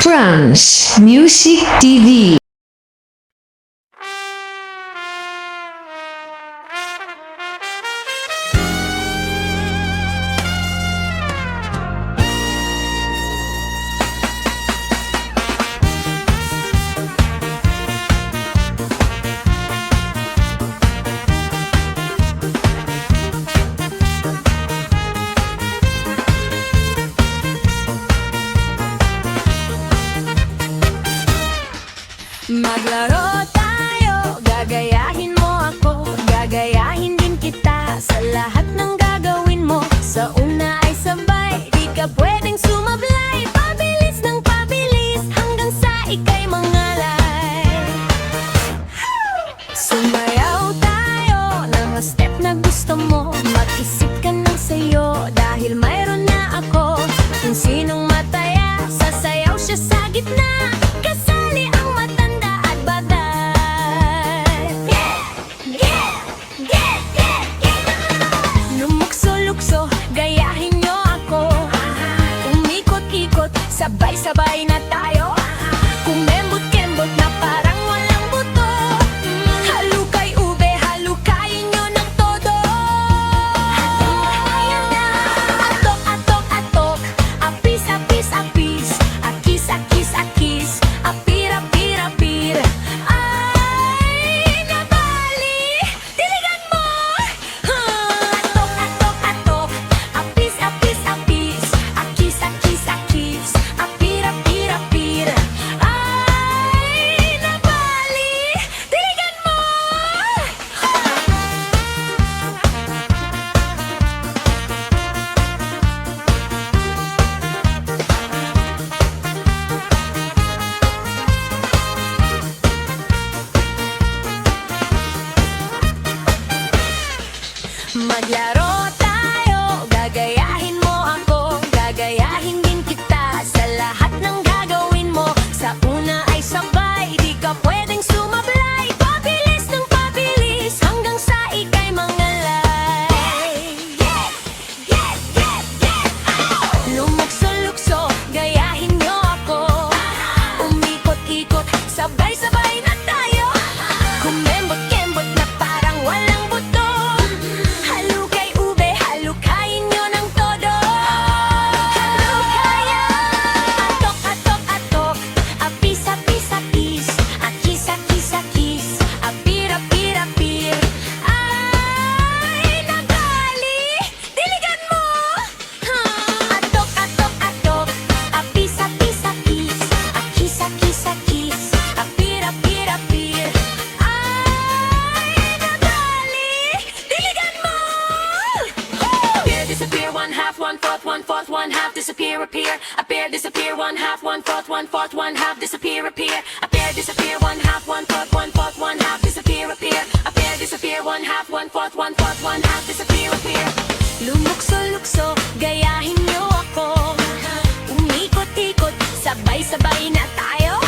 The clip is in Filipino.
France Music TV. Maglaro tayo, gagayahin mo ako, gagayahin din kita sa lahat ng gagawin mo. Sa una ay sabay, di ka pwedeng sumablay, pabilis ng pabilis hanggang sa ika'y mangalay. Sumayaw tayo ng step na gusto mo, mag-isip ka ng sayo dahil mayroon na ako. Kung sinong mataya, sasayaw siya sa gitna, kasali ang matanda at bata. Lumukso-lukso, gayahin niyo ako, umikot-ikot, sabay-sabay na tayo, kumembot-kembot na parang walang buto. Halukay ube, halukayin niyo ng todo. Atok, atok, atok, apis, apis, apis, akis, akis, akis, apir, apir, apir. Ay, nabali, diligan mo. Atok, atok, atok, apis, apis, apis, akis, akis, akis, apir, apir, apir. Ay, nabali, diligan mo. Maglaro tayo, gagayahin mo ako, gagayahin din kita sa lahat ng gagawin mo. Sa una ay sabay, di ka pwedeng sumablay, pabilis ng pabilis hanggang sa ika'y mangalay. Lumukso-lukso, gayahin niyo ako, umikot-ikot, sabay-sabay na tayo, kumembot-kembot na parang walang buto. Halukay ube, halukayin niyo ng todo. Halukaya. Atok, atok, atok, apis, apis, apis, akis, akis, akis, apir, apir, apir. Ay, nagali, diligan mo. Atok, atok, atok, apis, apis, apis, akis, akis, akis, apir, apir, apir. Ay, nagali, diligan mo. Appear, disappear, one half, one fourth, one half, disappear, appear, appear, disappear, one half, one fourth, one half, disappear, appear, appear, disappear, one half, one fourth, one half, disappear, appear, appear, disappear, one half, one fourth, one half, disappear, appear. Lumukso-lukso, gayahin niyo ako, umikot-ikot, sabay-sabay na tayo,